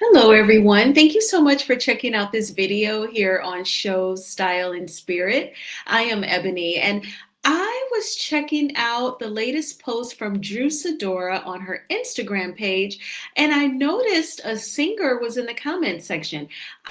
Hello, everyone. Thank you so much for checking out this video here on Shows, Style, and Spirit. I am Ebony, and I was checking out the latest post from Drew Sidora on her Instagram page, and I noticed a singer was in the comment section.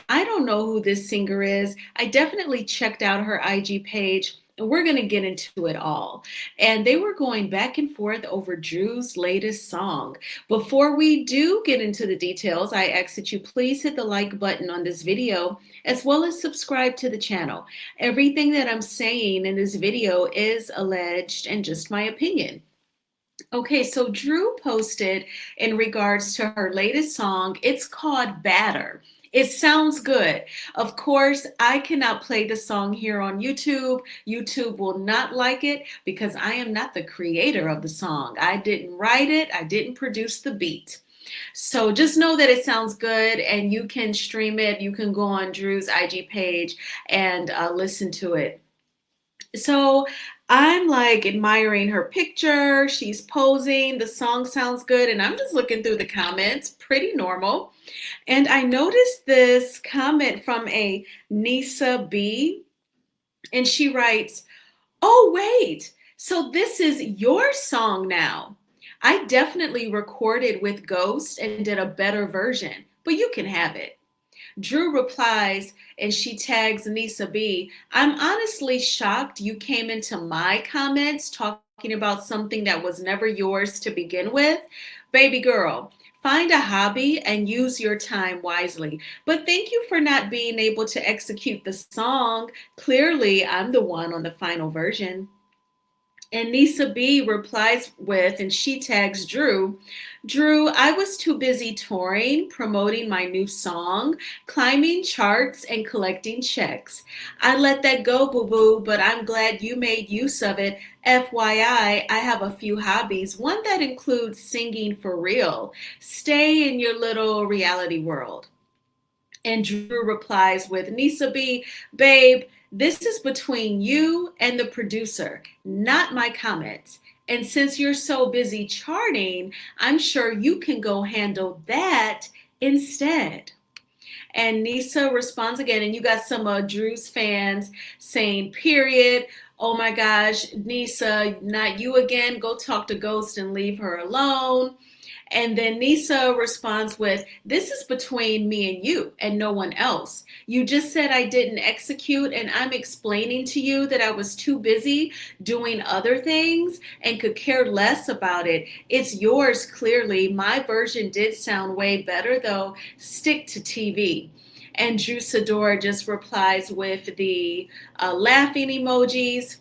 I don't know who this singer is. I definitely checked out her IG page. And we're going to get into it all. And they were going back and forth over Drew's latest song. Before we do get into the details, I ask that you please hit the like button on this video as well as subscribe to the channel. Everything that I'm saying in this video is alleged and just my opinion. Okay, so Drew posted in regards to her latest song. It's called Batter. It sounds good. Of course, I cannot play the song here on YouTube. YouTube will not like it because I am not the creator of the song. I didn't write it. I didn't produce the beat. So just know that it sounds good and you can stream it. You can go on Drew's IG page and listen to it. So I'm like admiring her picture. She's posing. The song sounds good. And I'm just looking through the comments, pretty normal. And I noticed this comment from a Nisa B. And she writes, "Oh, wait. So this is your song now. I definitely recorded with Ghost and did a better version, but you can have it." Drew replies and she tags Nisa B. "I'm honestly shocked you came into my comments talking about something that was never yours to begin with. Baby girl, find a hobby and use your time wisely. But thank you for not being able to execute the song. Clearly, I'm the one on the final version." And Nisa B replies with, and she tags Drew, "Drew, I was too busy touring, promoting my new song, climbing charts, and collecting checks. I let that go, boo-boo, but I'm glad you made use of it. FYI, I have a few hobbies, one that includes singing for real. Stay in your little reality world." And Drew replies with, "Nisa B, babe, this is between you and the producer, not my comments. And since you're so busy charting, I'm sure you can go handle that instead." And Nisa responds again, and you got some Drew's fans saying, "Period. Oh my gosh, Nisa, not you again. Go talk to Ghost and leave her alone." And then Nisa responds with, "This is between me and you and no one else. You just said I didn't execute, and I'm explaining to you that I was too busy doing other things and could care less about it. It's yours, clearly. My version did sound way better, though. Stick to TV." And Drew Sidora just replies with the laughing emojis.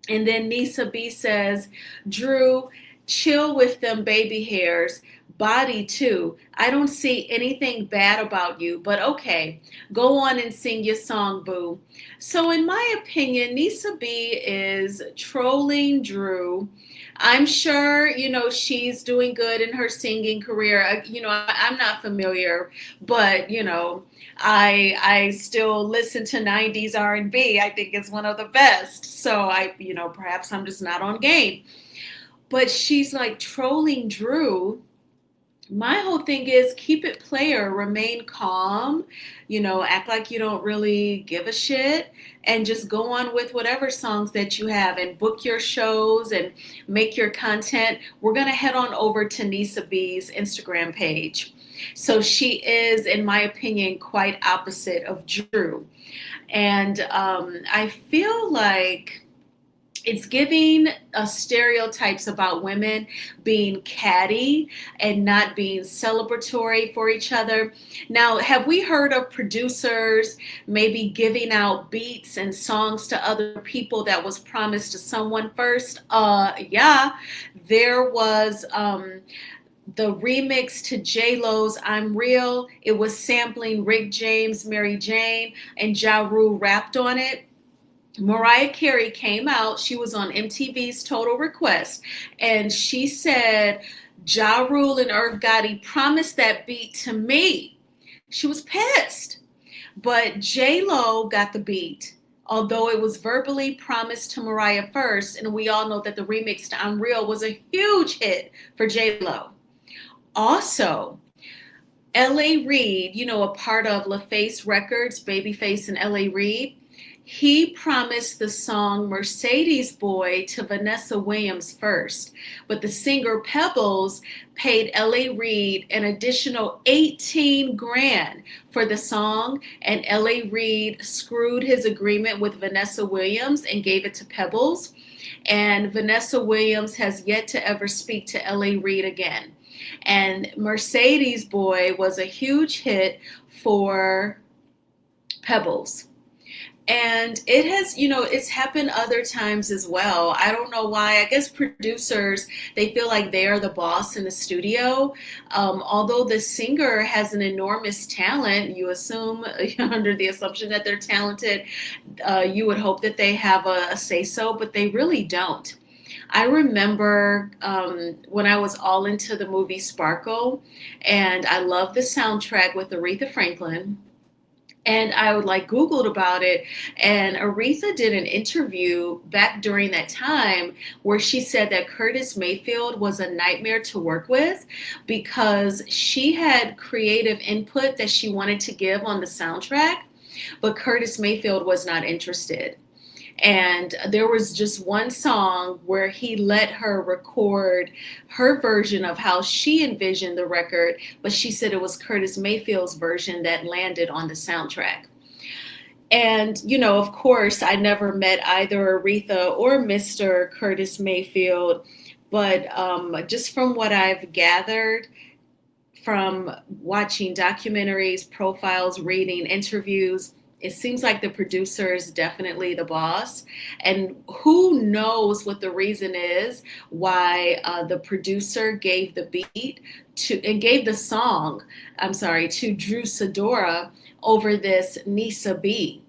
And then Nisa B says, "Drew, chill with them baby hairs. Body too. I don't see anything bad about you, but okay, go on and sing your song, boo." So in my opinion, Nisa B is trolling Drew. I'm sure, she's doing good in her singing career. I'm not familiar, but, I still listen to 90s R&B. I think it's one of the best. So perhaps I'm just not on game. But she's like trolling Drew. My whole thing is keep it player, remain calm, act like you don't really give a shit and just go on with whatever songs that you have and book your shows and make your content. We're going to head on over to Nisa B's Instagram page. So she is, in my opinion, quite opposite of Drew. And I feel like it's giving stereotypes about women being catty and not being celebratory for each other. Now, have we heard of producers maybe giving out beats and songs to other people that was promised to someone first? Yeah, there was the remix to J-Lo's "I'm Real." It was sampling Rick James, Mary Jane, and Ja Rule rapped on it. Mariah Carey came out. She was on MTV's Total Request, and she said, "Ja Rule and Irv Gotti promised that beat to me." She was pissed. But J-Lo got the beat, although it was verbally promised to Mariah first, and we all know that the remix to "I'm Real" was a huge hit for J-Lo. Also, L.A. Reid, a part of LaFace Records, Babyface and L.A. Reid, he promised the song Mercedes Boy to Vanessa Williams first, but the singer Pebbles paid L.A. Reid an additional 18 grand for the song, and L.A. Reid screwed his agreement with Vanessa Williams and gave it to Pebbles. And Vanessa Williams has yet to ever speak to L.A. Reid again. And Mercedes Boy was a huge hit for Pebbles. And it has, it's happened other times as well. I don't know why. I guess producers, they feel like they are the boss in the studio. Although the singer has an enormous talent, you assume, under the assumption that they're talented, you would hope that they have a say-so, but they really don't. I remember when I was all into the movie Sparkle, and I loved the soundtrack with Aretha Franklin. And I would Googled about it, and Aretha did an interview back during that time where she said that Curtis Mayfield was a nightmare to work with because she had creative input that she wanted to give on the soundtrack, but Curtis Mayfield was not interested. And there was just one song where he let her record her version of how she envisioned the record, but she said it was Curtis Mayfield's version that landed on the soundtrack. And, of course, I never met either Aretha or Mr. Curtis Mayfield, but just from what I've gathered from watching documentaries, profiles, reading interviews, it seems like the producer is definitely the boss. And who knows what the reason is why the producer gave the beat and gave the song, to Drew Sidora over this Nisa B.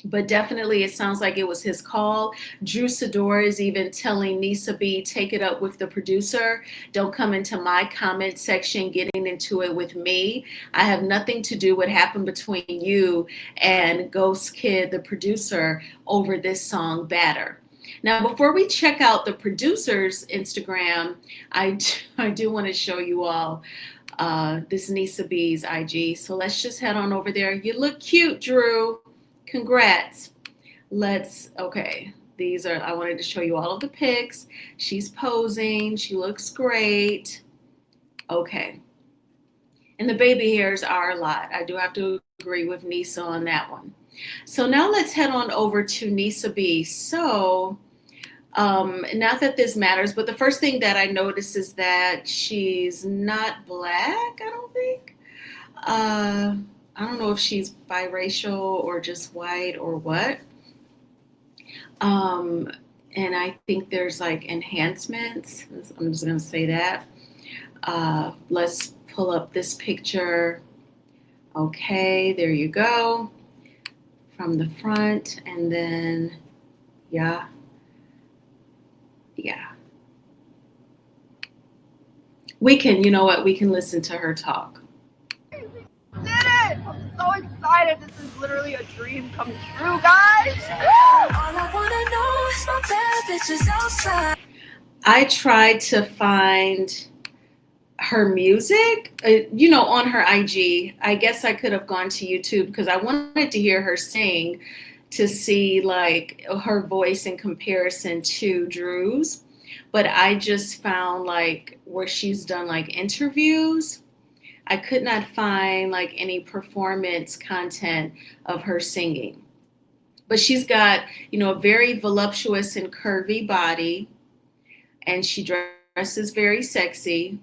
But definitely it sounds like it was his call. Drew Sidora is even telling Nisa B, take it up with the producer. Don't come into my comment section getting into it with me. I have nothing to do what happened between you and Ghost Kid, the producer, over this song, Batter. Now, before we check out the producer's Instagram, I do want to show you all this Nisa B's IG. So let's just head on over there. You look cute, Drew. Congrats. Okay. I wanted to show you all of the pics. She's posing. She looks great. Okay. And the baby hairs are a lot. I do have to agree with Nisa on that one. So now let's head on over to Nisa B. So, not that this matters, but the first thing that I notice is that she's not black, I don't think. I don't know if she's biracial or just white or what. And I think there's enhancements. I'm just going to say that. Let's pull up this picture. Okay, there you go. From the front, and then, yeah. We can, we can listen to her talk. Did it! I'm so excited. This is literally a dream come true, guys. All I wanna know is my bad bitches outside. I tried to find her music, on her IG. I guess I could have gone to YouTube because I wanted to hear her sing to see her voice in comparison to Drew's. But I just found where she's done interviews. I could not find any performance content of her singing. But she's got, a very voluptuous and curvy body, and she dresses very sexy.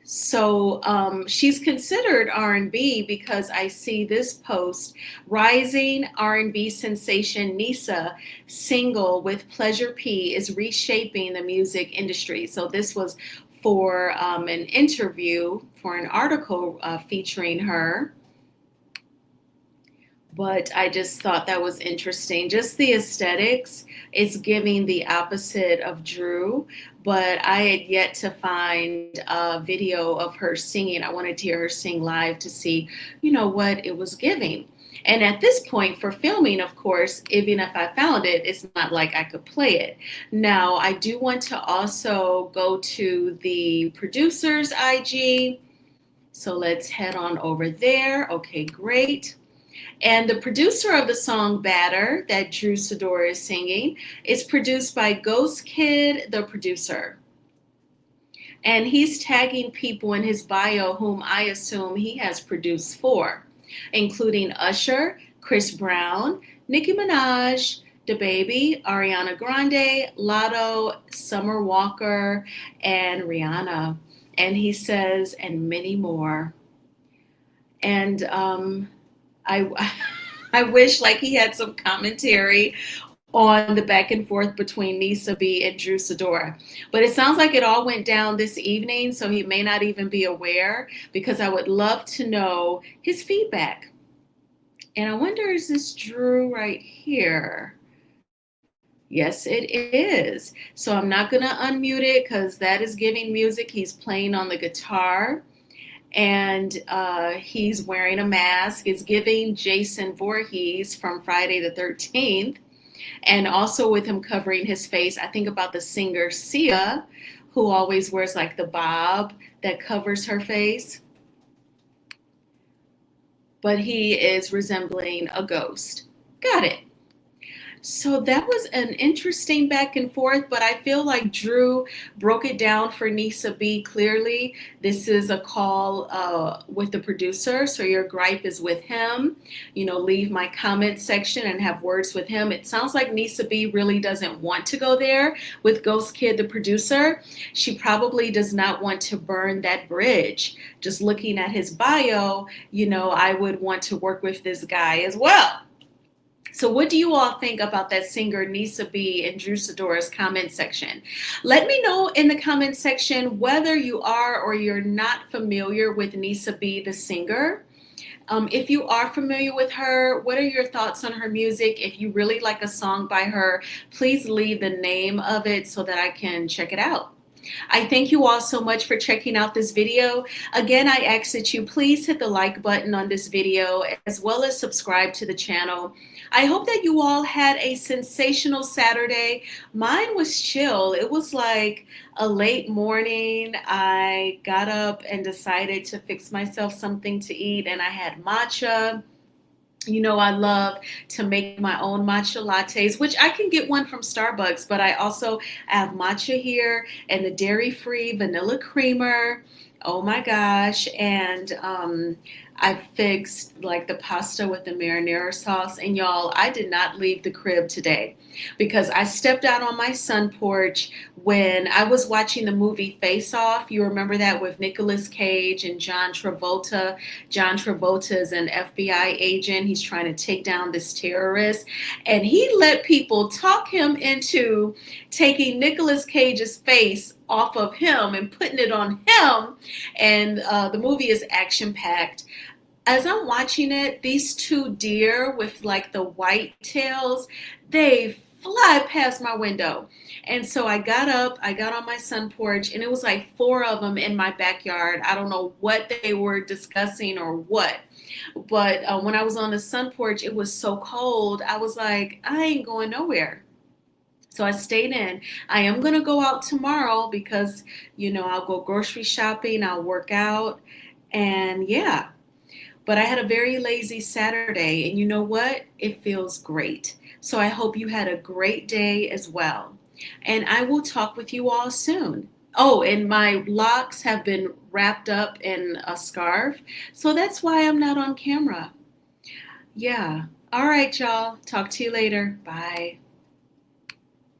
So she's considered R&B because I see this post, rising R&B sensation Nisa single with Pleasure P is reshaping the music industry. So this was for an interview, for an article featuring her. But I just thought that was interesting. Just the aesthetics is giving the opposite of Drew, but I had yet to find a video of her singing. I wanted to hear her sing live to see, what it was giving. And at this point for filming, of course, even if I found it, it's not like I could play it. Now, I do want to also go to the producer's IG. So let's head on over there. Okay, great. And the producer of the song Batter that Drew Sidora is singing is produced by Ghost Kid, the producer. And he's tagging people in his bio whom I assume he has produced for, including Usher, Chris Brown, Nicki Minaj, DaBaby, Ariana Grande, Lotto, Summer Walker, and Rihanna. And he says, and many more. And I I wish like he had some commentary on the back and forth between Nisa B and Drew Sidora. But it sounds like it all went down this evening, so he may not even be aware because I would love to know his feedback. And I wonder, is this Drew right here? Yes, it is. So I'm not going to unmute it because that is giving music. He's playing on the guitar and he's wearing a mask. It's giving Jason Voorhees from Friday the 13th. And also with him covering his face, I think about the singer Sia, who always wears like the bob that covers her face. But he is resembling a ghost. Got it. So that was an interesting back and forth, but I feel like Drew broke it down for Nisa B clearly. This is a call with the producer, so your gripe is with him. You know, leave my comment section and have words with him. It sounds like Nisa B really doesn't want to go there with Ghost Kid, the producer. She probably does not want to burn that bridge. Just looking at his bio, you know, I would want to work with this guy as well. So what do you all think about that singer Nisa B and Drew Sidora's comment section? Let me know in the comment section whether you are or you're not familiar with Nisa B, the singer. If you are familiar with her, what are your thoughts on her music? If you really like a song by her, please leave the name of it so that I can check it out. I thank you all so much for checking out this video. Again, I ask that you please hit the like button on this video as well as subscribe to the channel. I hope that you all had a sensational Saturday. Mine was chill. It was like a late morning. I got up and decided to fix myself something to eat, and I had matcha. You know, I love to make my own matcha lattes, which I can get one from Starbucks, but I also have matcha here and the dairy-free vanilla creamer. Oh my gosh. And I fixed like the pasta with the marinara sauce. And y'all, I did not leave the crib today because I stepped out on my sun porch when I was watching the movie Face Off. You remember that with Nicolas Cage and John Travolta. John Travolta is an FBI agent. He's trying to take down this terrorist. And he let people talk him into taking Nicolas Cage's face off of him and putting it on him. And the movie is action-packed. As I'm watching it, these two deer with like the white tails, they fly past my window. And so I got up, I got on my sun porch, and it was like 4 of them in my backyard. I don't know what they were discussing or what. But when I was on the sun porch, it was so cold. I was like, I ain't going nowhere. So I stayed in. I am going to go out tomorrow because, you know, I'll go grocery shopping, I'll work out, and yeah. But I had a very lazy Saturday, and you know what? It feels great. So I hope you had a great day as well. And I will talk with you all soon. Oh, and my locks have been wrapped up in a scarf, so that's why I'm not on camera. Yeah. All right, y'all. Talk to you later. Bye.